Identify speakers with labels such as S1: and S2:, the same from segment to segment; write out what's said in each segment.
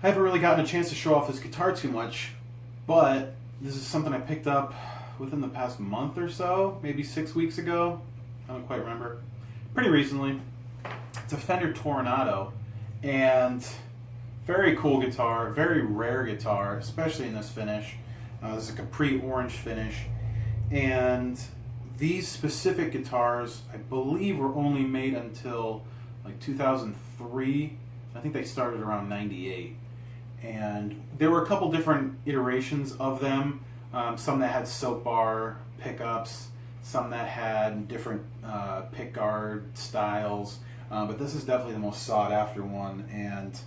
S1: I haven't really gotten a chance to show off this guitar too much, but this is something I picked up within the past month or so, maybe 6 weeks ago. I don't quite remember. Pretty recently. It's a Fender Toronado, and very cool guitar, very rare guitar, especially in this finish. This is a Capri orange finish, and these specific guitars, I believe, were only made until like 2003. I think they started around 98. And there were a couple different iterations of them. Some that had soap bar pickups, some that had different pick guard styles. But this is definitely the most sought after one, and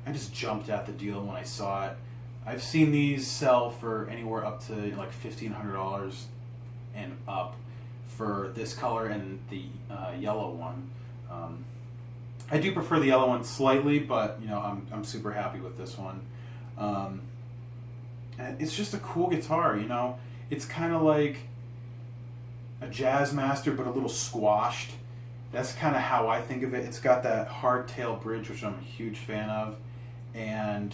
S1: I just jumped at the deal when I saw it. I've seen these sell for anywhere up to like $1,500 and up for this color and the yellow one. I do prefer the yellow one slightly, but you know, I'm super happy with this one. And it's just a cool guitar, you know. It's kind of like a Jazzmaster, but a little squashed. That's kind of how I think of it. It's got that hardtail bridge, which I'm a huge fan of, and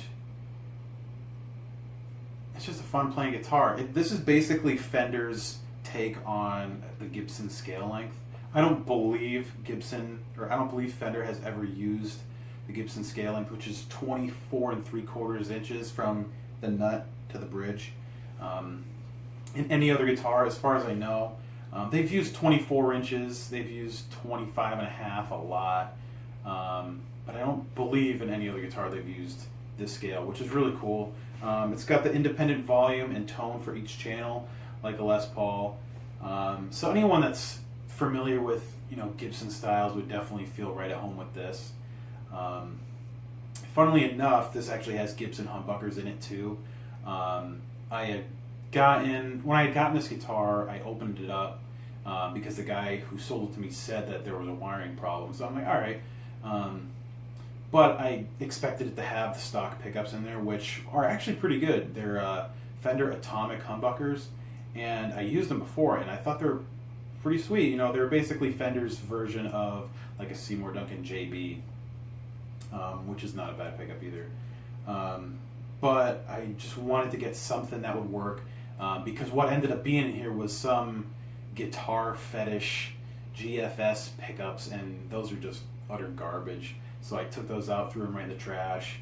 S1: it's just a fun playing guitar. This is basically Fender's take on the Gibson scale length. I don't believe Fender has ever used the Gibson scale length, which is 24 3/4 inches from the nut to the bridge. In any other guitar, as far as I know, they've used 24 inches, they've used 25.5 a lot, but I don't believe in any other guitar they've used this scale, which is really cool. It's got the independent volume and tone for each channel, like a Les Paul. So anyone that's familiar with, you know, Gibson styles would definitely feel right at home with this. Funnily enough, this actually has Gibson humbuckers in it too. When I had gotten this guitar, I opened it up because the guy who sold it to me said that there was a wiring problem. So I'm like, all right. But I expected it to have the stock pickups in there, which are actually pretty good. They're Fender Atomic humbuckers, and I used them before, and I thought they were pretty sweet. You know, they're basically Fender's version of like a Seymour Duncan JB, which is not a bad pickup either. But I just wanted to get something that would work, because what ended up being in here was some guitar fetish GFS pickups, and those are just utter garbage. So I took those out, threw them right in the trash,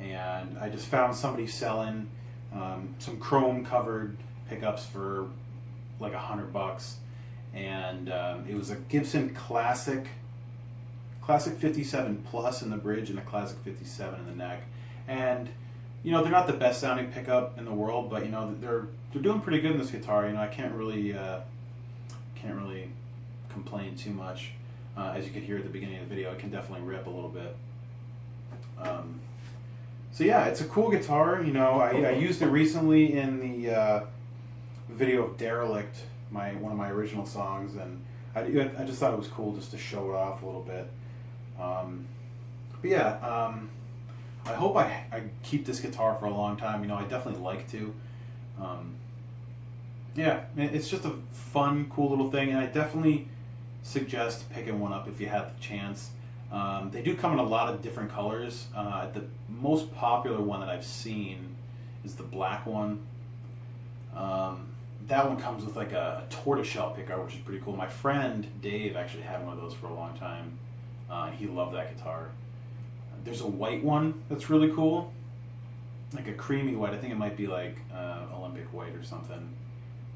S1: and I just found somebody selling some chrome covered pickups for like $100. And it was a Gibson Classic 57 Plus in the bridge and a Classic 57 in the neck. And you know, they're not the best sounding pickup in the world, but you know, they're doing pretty good in this guitar. You know, I can't really complain too much. As you could hear at the beginning of the video, it can definitely rip a little bit. So yeah, it's a cool guitar. You know, I used it recently in the video of Derelict, one of my original songs, and I just thought it was cool just to show it off a little bit. But yeah, I hope I keep this guitar for a long time. You know, I definitely like to. Yeah, it's just a fun, cool little thing, and I definitely suggest picking one up if you have the chance. They do come in a lot of different colors. The most popular one that I've seen is the black one. That one comes with like a tortoiseshell picker, which is pretty cool. My friend Dave actually had one of those for a long time. He loved that guitar. There's a white one that's really cool, like a creamy white. I think it might be like Olympic white or something.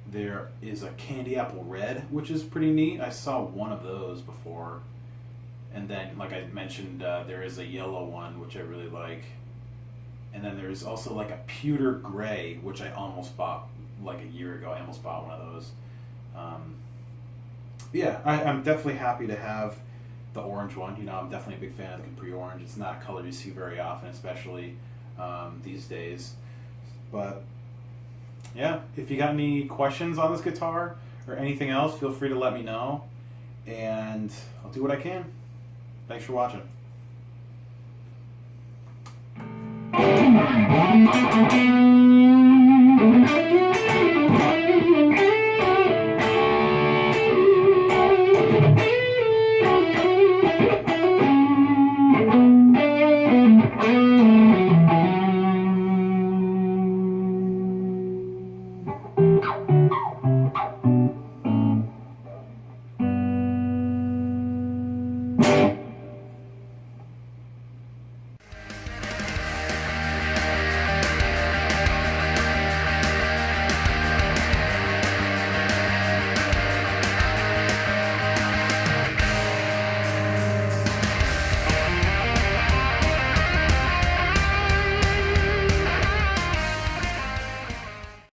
S1: There is a candy apple red, which is pretty neat. I saw one of those before. And then, like I mentioned, there is a yellow one, which I really like. And then there's also like a pewter gray, which I almost bought like a year ago. I almost bought one of those. Yeah, I'm definitely happy to have the orange one. You know, I'm definitely a big fan of the Capri orange. It's not a color you see very often, especially these days. But yeah, if you got any questions on this guitar or anything else, feel free to let me know, and I'll do what I can. Thanks for watching.